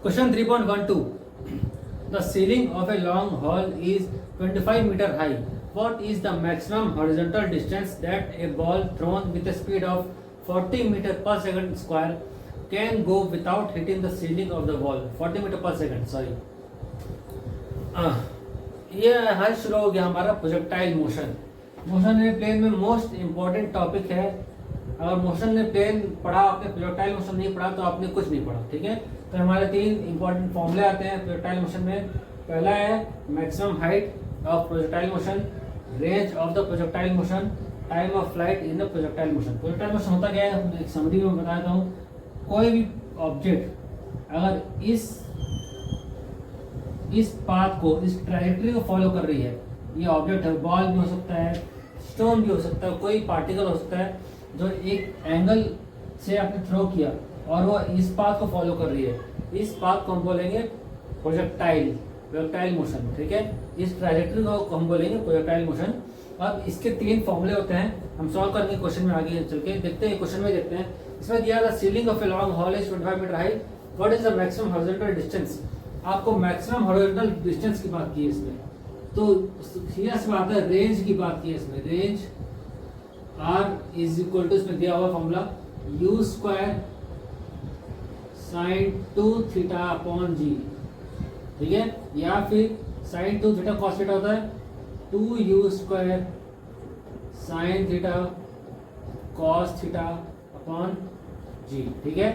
Question 3.12. The ceiling of a long hall is 25 meter high. What is the maximum horizontal distance that a ball thrown with a speed of 40 meter per second square can go without hitting the ceiling of the wall? 40 meter per second, sorry. ये हल शुरू हो गया हमारा projectile motion. Motion in plane में most important topic है। अगर motion ने प्लेन पढ़ा, आपने प्रोजेक्टाइल मोशन नहीं पढ़ा तो आपने कुछ नहीं पढ़ा, ठीक है। तो हमारे तीन इंपॉर्टेंट फॉर्मूले आते हैं प्रोजेक्टाइल मोशन में। पहला है maximum height of projectile motion, range of the projectile motion, time of flight in the projectile motion. Projectile motion होता क्या है, एक समरी में बता देता हूँ। कोई भी ऑब्जेक्ट अगर इस पाथ को, इस ट्रैजेक्टरी को फॉलो कर रही है, ये ऑब्जेक्ट है, बॉल भी हो सकता है, स्टोन भी हो सकता है, कोई पार्टिकल हो सकता है जो एक एंगल से आपने थ्रो किया और वो इस पाथ को फॉलो कर रही है, इस पाथ को हम बोलेंगे प्रोजेक्टाइल मोशन, ठीक है। इस ट्रैजेक्टरी को हम बोलेंगे प्रोजेक्टाइल मोशन। अब इसके तीन फॉर्मूले होते हैं, हम सॉल्व करेंगे क्वेश्चन में आगे चल के। देखते हैं क्वेश्चन में, देखते हैं। इसमें दिया था ceiling of a long hall is 25 meter high, what is the maximum horizontal distance. आपको मैक्सिमम हॉरिजॉन्टल डिस्टेंस की बात की है इसमें, तो सीधा सी बात है, रेंज की बात की है इसमें। Range R is equal to, इसमें दिया हुआ formula u square sine 2 theta upon g, ठीक है। या फिर साइन 2 थीटा कॉस थीटा होता है 2u square sine theta cos theta upon g, ठीक है।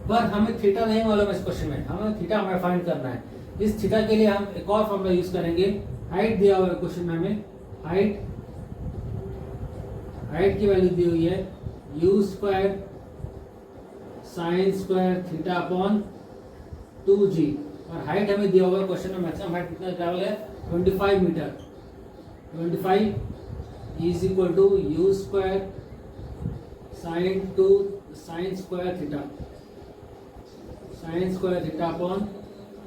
पर हमें थीटा नहीं मालूम है इस क्वेश्चन में, हमें थीटा हमें फाइंड करना है। इस थीटा के लिए हम एक और फॉर्मूला यूज करेंगे। हाइट दिया हुआ है क्वेश्चन में, हमें हाइट की वैल्यू दी हुई है u square sine square theta upon 2g, और हाइट हमें दिया हुआ है क्वेश्चन में, मैक्सिमम हाइट कितना ट्रैवल है 25 meter. 25 is equal to u square sine square theta upon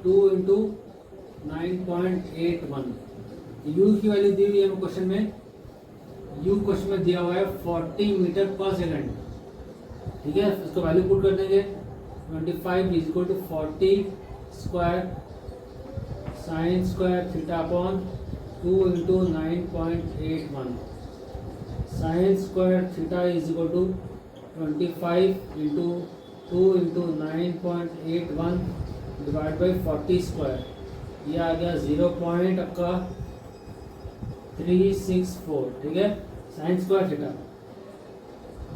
2 into 9.81। u की वैल्यू दी हुई है क्वेश्चन में, u क्वेश्चन में दिया हुआ है 40 मीटर पर सेकंड, ठीक है। इसको वैल्यू पुट कर देंगे। 25 is equal to 40 square sine square theta upon 2 into 9.81। Sine square theta is equal to 25 into 2 into 9.81 divide by 40 square, ये आ गया 0.364, ठीक है। साइन स्क्वायर थीटा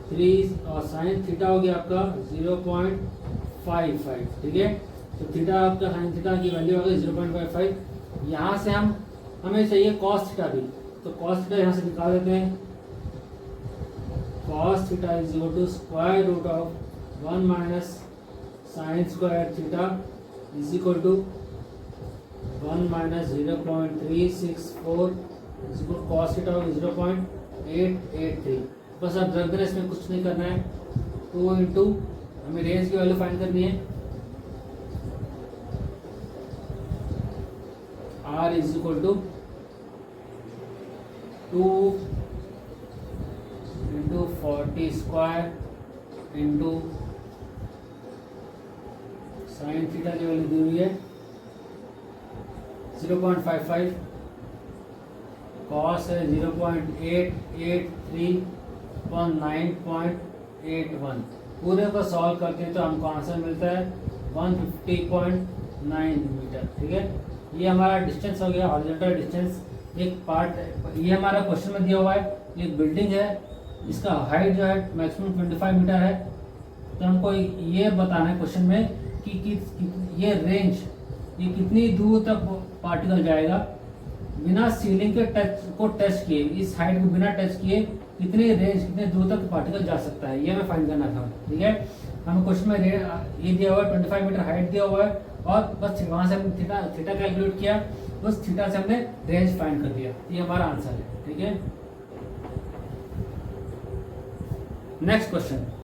3 और साइन थीटा हो गया आपका 0.55, ठीक है। तो थीटा आपका साइन थीटा की वैल्यू हो गई 0.55। यहाँ से हमें चाहिए कॉस थीटा भी, तो कॉस थीटा यहाँ से निकाल देते हैं। Cos theta is equal to square root of 1 minus sine square theta is equal to 1 minus 0.364 cos theta होगा 0.883। बस अब रख देना, इसमें कुछ नहीं करना है। 2 इंटू हमें रेंज की वैल्यू फाइंड करनी है, R is equal to 2 into 40 square into sine theta की वैल्यू दी हुई है 0.55, कॉस है 0.883 अपॉन 9.81। पूरे को सॉल्व करते हैं तो हमको आंसर मिलता है 150.9 मीटर, ठीक है। ये हमारा डिस्टेंस हो गया, हॉरिजॉन्टल डिस्टेंस। एक पार्ट ये हमारा क्वेश्चन में दिया हुआ है, एक बिल्डिंग है, इसका हाइट जो है मैक्सिमम 25 मीटर है। तो हमको ये बताना है क्वेश्चन में कि ये रेंज, ये कितनी दूर तक पार्टिकल जाएगा बिना सीलिंग के टच किए, इस हाइट को बिना टच किए कितनी रेंज, कितने दूर तक पार्टिकल जा सकता है, ये हमें फाइंड करना था, ठीक है। हमें क्वेश्चन में ये दिया हुआ है 25 मीटर हाइट दिया हुआ है, और बस वहां से हमने थीटा कैलकुलेट किया, बस थीटा से हमने रेंज फाइंड कर दिया। ये हमारा आंसर है, ठीक है। Next question.